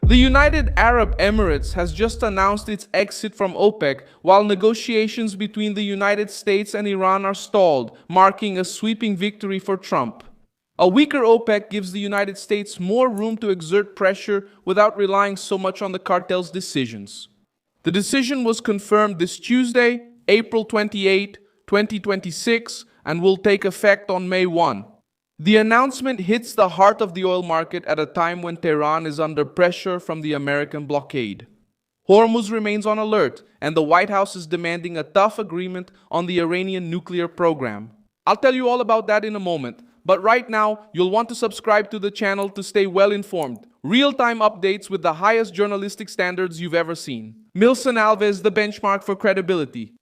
The United Arab Emirates has just announced its exit from OPEC, while negotiations between the United States and Iran are stalled, marking a sweeping victory for Trump. A weaker OPEC gives the United States more room to exert pressure without relying so much on the cartel's decisions. The decision was confirmed this Tuesday, April 28, 2026, and will take effect on May 1. The announcement hits the heart of the oil market at a time when Tehran is under pressure from the American blockade. Hormuz remains on alert, and the White House is demanding a tough agreement on the Iranian nuclear program. I'll tell you all about that in a moment, but right now, you'll want to subscribe to the channel to stay well informed. Real-time updates with the highest journalistic standards you've ever seen. Milson Alves, the benchmark for credibility.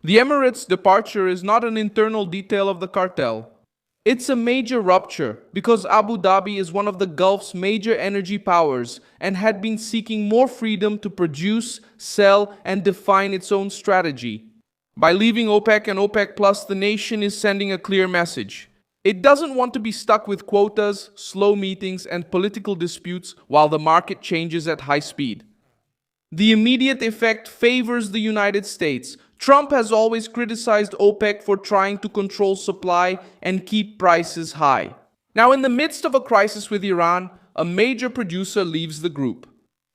The Emirates' departure is not an internal detail of the cartel. It's a major rupture because Abu Dhabi is one of the Gulf's major energy powers and had been seeking more freedom to produce, sell, and define its own strategy. By leaving OPEC and OPEC Plus, the nation is sending a clear message. It doesn't want to be stuck with quotas, slow meetings, and political disputes while the market changes at high speed. The immediate effect favors the United States. Trump has always criticized OPEC for trying to control supply and keep prices high. Now, in the midst of a crisis with Iran, a major producer leaves the group.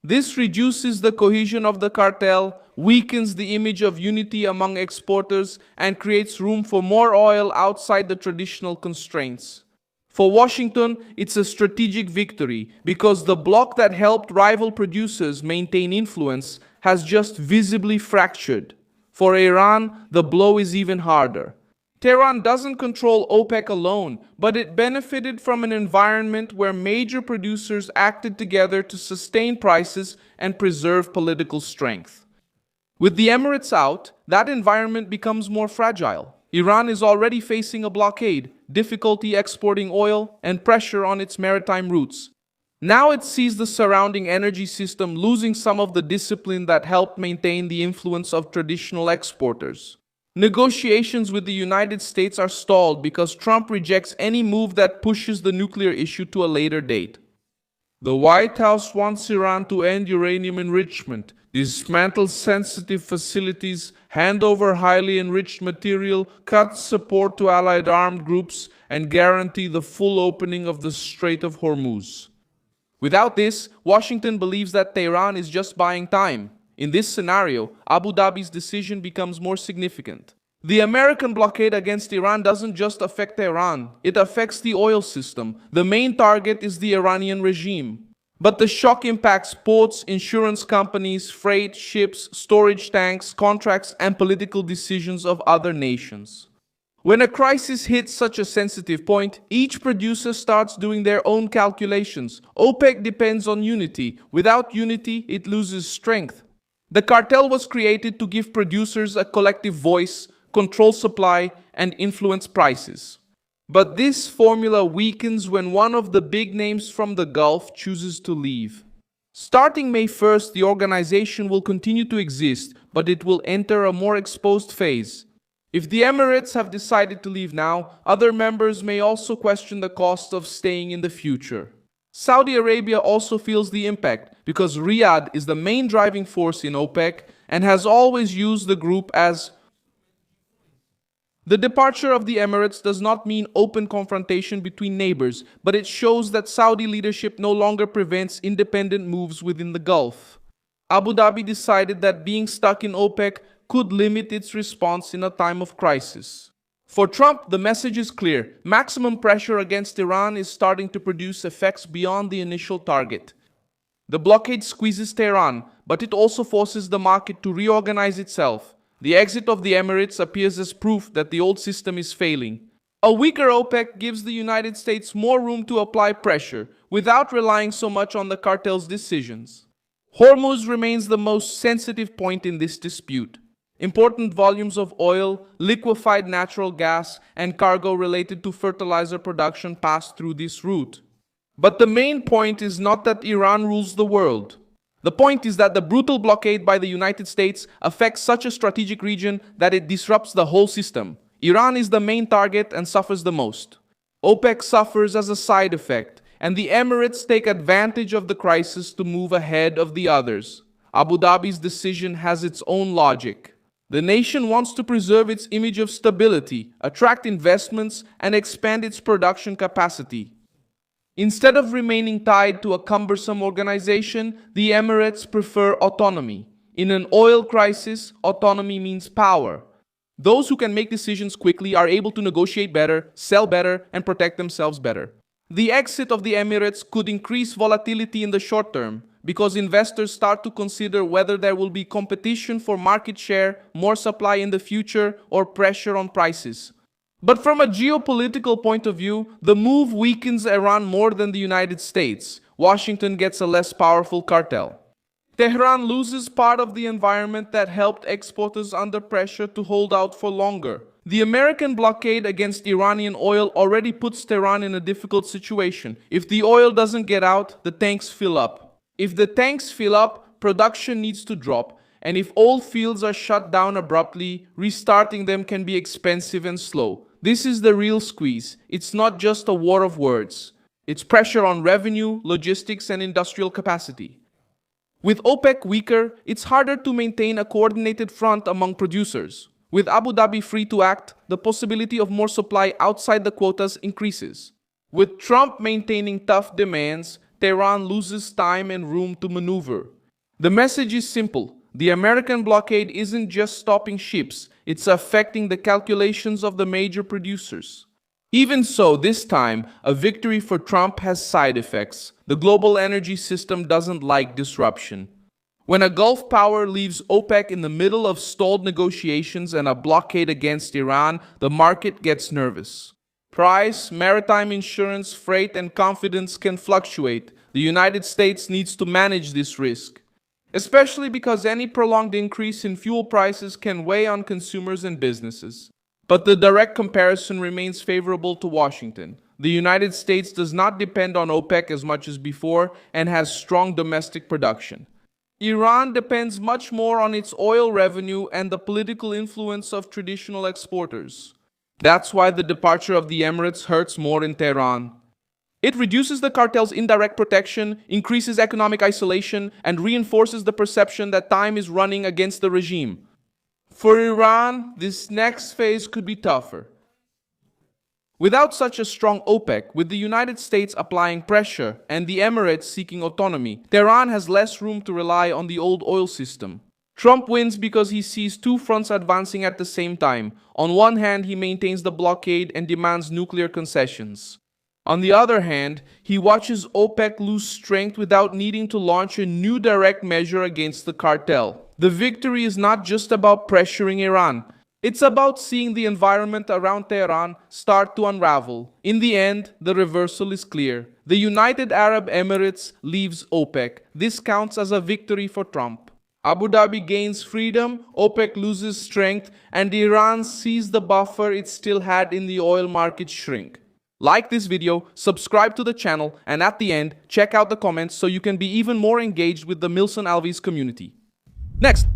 This reduces the cohesion of the cartel, weakens the image of unity among exporters, and creates room for more oil outside the traditional constraints. For Washington, it's a strategic victory because the bloc that helped rival producers maintain influence has just visibly fractured. For Iran, the blow is even harder. Tehran doesn't control OPEC alone, but it benefited from an environment where major producers acted together to sustain prices and preserve political strength. With the Emirates out, that environment becomes more fragile. Iran is already facing a blockade, difficulty exporting oil, and pressure on its maritime routes. Now it sees the surrounding energy system losing some of the discipline that helped maintain the influence of traditional exporters. Negotiations with the United States are stalled because Trump rejects any move that pushes the nuclear issue to a later date. The White House wants Iran to end uranium enrichment, dismantle sensitive facilities, hand over highly enriched material, cut support to allied armed groups, and guarantee the full opening of the Strait of Hormuz. Without this, Washington believes that Tehran is just buying time. In this scenario, Abu Dhabi's decision becomes more significant. The American blockade against Iran doesn't just affect Tehran, it affects the oil system. The main target is the Iranian regime. But the shock impacts ports, insurance companies, freight, ships, storage tanks, contracts, and political decisions of other nations. When a crisis hits such a sensitive point, each producer starts doing their own calculations. OPEC depends on unity. Without unity, it loses strength. The cartel was created to give producers a collective voice, control supply, and influence prices. But this formula weakens when one of the big names from the Gulf chooses to leave. Starting May 1st, the organization will continue to exist, but it will enter a more exposed phase. If the Emirates have decided to leave now, other members may also question the cost of staying in the future. Saudi Arabia also feels the impact because Riyadh is the main driving force in OPEC and has always used the group as. The departure of the Emirates does not mean open confrontation between neighbors, but it shows that Saudi leadership no longer prevents independent moves within the Gulf. Abu Dhabi decided that being stuck in OPEC could limit its response in a time of crisis. For Trump, the message is clear. Maximum pressure against Iran is starting to produce effects beyond the initial target. The blockade squeezes Tehran, but it also forces the market to reorganize itself. The exit of the Emirates appears as proof that the old system is failing. A weaker OPEC gives the United States more room to apply pressure without relying so much on the cartel's decisions. Hormuz remains the most sensitive point in this dispute. Important volumes of oil, liquefied natural gas, and cargo related to fertilizer production pass through this route. But the main point is not that Iran rules the world. The point is that the brutal blockade by the United States affects such a strategic region that it disrupts the whole system. Iran is the main target and suffers the most. OPEC suffers as a side effect. and the Emirates take advantage of the crisis to move ahead of the others. Abu Dhabi's decision has its own logic. The nation wants to preserve its image of stability, attract investments, and expand its production capacity. Instead of remaining tied to a cumbersome organization, the Emirates prefer autonomy. In an oil crisis, autonomy means power. Those who can make decisions quickly are able to negotiate better, sell better, and protect themselves better. The exit of the Emirates could increase volatility in the short term because investors start to consider whether there will be competition for market share, more supply in the future, or pressure on prices. But from a geopolitical point of view, the move weakens Iran more than the United States. Washington gets a less powerful cartel. Tehran loses part of the environment that helped exporters under pressure to hold out for longer. The American blockade against Iranian oil already puts Tehran in a difficult situation. If the oil doesn't get out, the tanks fill up. If the tanks fill up, production needs to drop. And if oil fields are shut down abruptly, restarting them can be expensive and slow. This is the real squeeze. It's not just a war of words. It's pressure on revenue, logistics, and industrial capacity. With OPEC weaker, it's harder to maintain a coordinated front among producers. With Abu Dhabi free to act, the possibility of more supply outside the quotas increases. With Trump maintaining tough demands, Tehran loses time and room to maneuver. The message is simple. The American blockade isn't just stopping ships, it's affecting the calculations of the major producers. Even so, this time, a victory for Trump has side effects. The global energy system doesn't like disruption. When a Gulf power leaves OPEC in the middle of stalled negotiations and a blockade against Iran, the market gets nervous. Price, maritime insurance, freight, and confidence can fluctuate. The United States needs to manage this risk, especially because any prolonged increase in fuel prices can weigh on consumers and businesses. But the direct comparison remains favorable to Washington. The United States does not depend on OPEC as much as before and has strong domestic production. Iran depends much more on its oil revenue and the political influence of traditional exporters. That's why the departure of the Emirates hurts more in Tehran. It reduces the cartel's indirect protection, increases economic isolation, and reinforces the perception that time is running against the regime. For Iran, this next phase could be tougher. Without such a strong OPEC, with the United States applying pressure and the Emirates seeking autonomy, Tehran has less room to rely on the old oil system. Trump wins because he sees two fronts advancing at the same time. On one hand, he maintains the blockade and demands nuclear concessions. On the other hand, he watches OPEC lose strength without needing to launch a new direct measure against the cartel. The victory is not just about pressuring Iran. It's about seeing the environment around Tehran start to unravel. In the end, the reversal is clear. The United Arab Emirates leaves OPEC. This counts as a victory for Trump. Abu Dhabi gains freedom, OPEC loses strength, and Iran sees the buffer it still had in the oil market shrink. Like this video, subscribe to the channel, and at the end, check out the comments so you can be even more engaged with the Milson Alves community. Next,